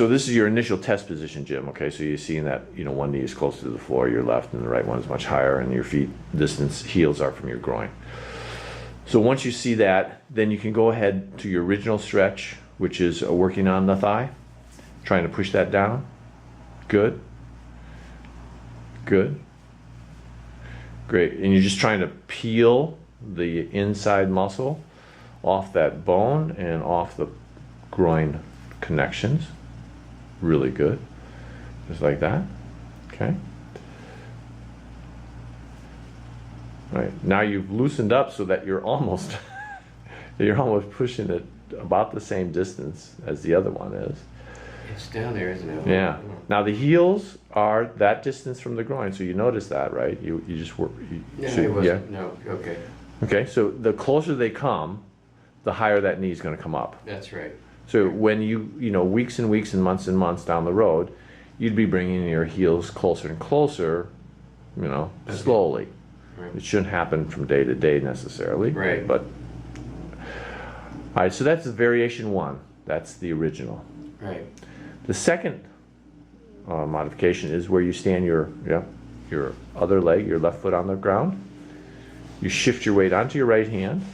So this is your initial test position, Jim, okay? So you're seeing that, you know, one knee is closer to the floor, your left, and the right one is much higher, and your feet distance, heels are from your groin. So once you see that, then you can go ahead to your original stretch, which is working on the thigh, trying to push that down. Good. Good. Great. And you're just trying to peel the inside muscle off that bone and off the groin connections. Really good. Just like that. Okay. All right. Now you've loosened up so that you're almost pushing it about the same distance as the other one is. It's down there, isn't it? Yeah. Now the heels are that distance from the groin, so you notice that, right? You just work. No. Okay. Okay. So the closer they come, the higher that knee is going to come up. That's right. So when you know, weeks and weeks and months down the road, you'd be bringing your heels closer and closer, you know, slowly. Right. It shouldn't happen from day to day necessarily. Right. But all right. So that's variation one. That's the original. Right. The second modification is where you stand your other leg, your left foot on the ground. You shift your weight onto your right hand.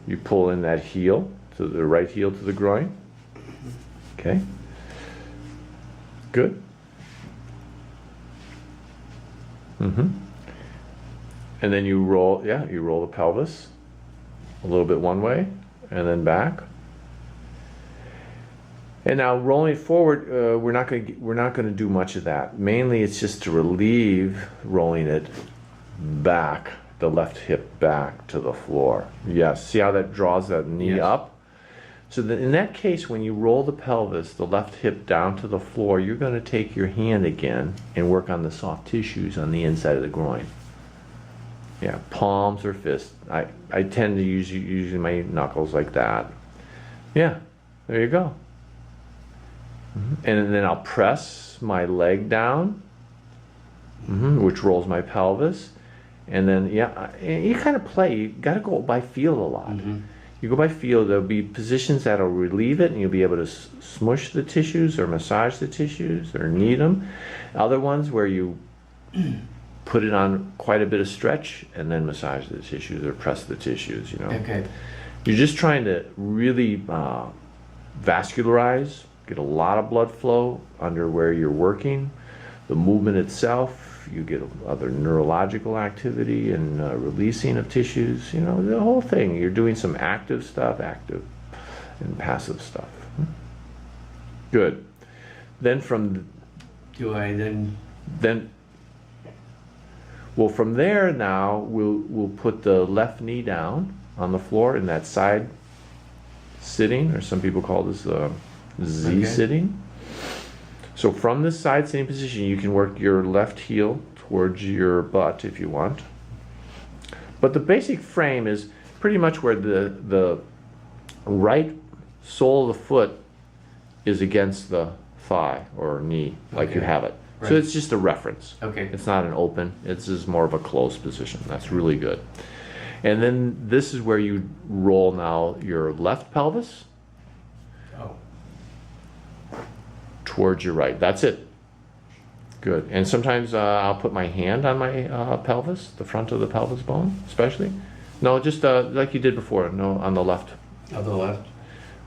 You pull in that heel, to the right heel to the groin. Okay. Good. And then you roll the pelvis a little bit one way and then back. And now rolling it forward, we're not going to do much of that. Mainly, it's just to relieve rolling it back, the left hip back to the floor. Yes, see how that draws that knee up? So that in that case, when you roll the pelvis, the left hip down to the floor, you're going to take your hand again and work on the soft tissues on the inside of the groin. Yeah, palms or fists. I tend to use usually my knuckles like that. Yeah, there you go. And then I'll press my leg down, which rolls my pelvis. And then, you kind of play. You got to go by feel a lot. You go by feel. There'll be positions that'll relieve it, and you'll be able to smush the tissues or massage the tissues or knead them. Other ones where you put it on quite a bit of stretch and then massage the tissues or press the tissues, you know. Okay. You're just trying to really vascularize, get a lot of blood flow under where you're working. The movement itself, you get other neurological activity and releasing of tissues, you know, the whole thing. You're doing some active stuff, active and passive stuff. Good. Then from... Do I then... Well, from there now, we'll put the left knee down on the floor in that side sitting, or some people call this Z sitting. So from this side sitting position, you can work your left heel towards your butt if you want. But the basic frame is pretty much where the right sole of the foot is against the thigh or knee, like you have it. Right. So it's just a reference. Okay. It's not an open. It's just more of a closed position. That's really good. And then this is where you roll now your left pelvis towards your right. That's it. Good. And sometimes I'll put my hand on my pelvis, the front of the pelvis bone, especially. No, just like you did before. No, on the left. On the left?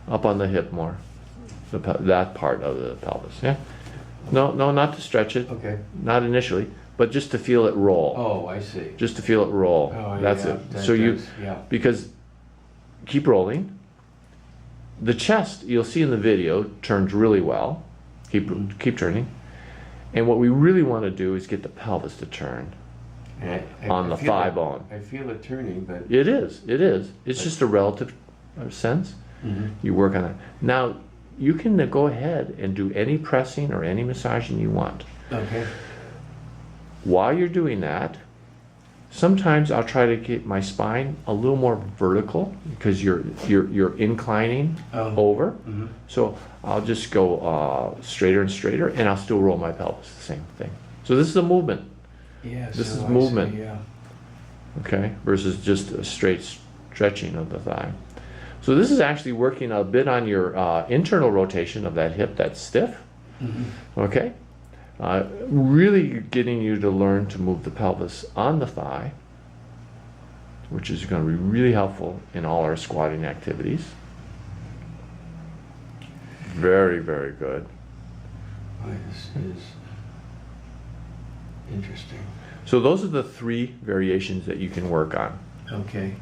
Up on the hip more. That part of the pelvis. Yeah. No, not to stretch it. Okay. Not initially, but just to feel it roll. Oh, I see. Just to feel it roll. Oh, That's yeah, it. that So does, yeah. because keep rolling. The chest, you'll see in the video, turns really well. Keep turning. And what we really want to do is get the pelvis to turn on the thigh bone. I feel it turning, but... It is. It's just a relative sense. You work on it. Now, you can go ahead and do any pressing or any massaging you want. Okay. While you're doing that, sometimes I'll try to get my spine a little more vertical because you're inclining over. So I'll just go straighter and straighter, and I'll still roll my pelvis. The same thing. So this is a movement. Yes. This is movement. See, yeah. Okay, versus just a straight stretching of the thigh. So this is actually working a bit on your internal rotation of that hip that's stiff. Okay? Really getting you to learn to move the pelvis on the thigh, which is going to be really helpful in all our squatting activities. Very, very good. Boy, this is interesting. So those are the 3 variations that you can work on. Okay.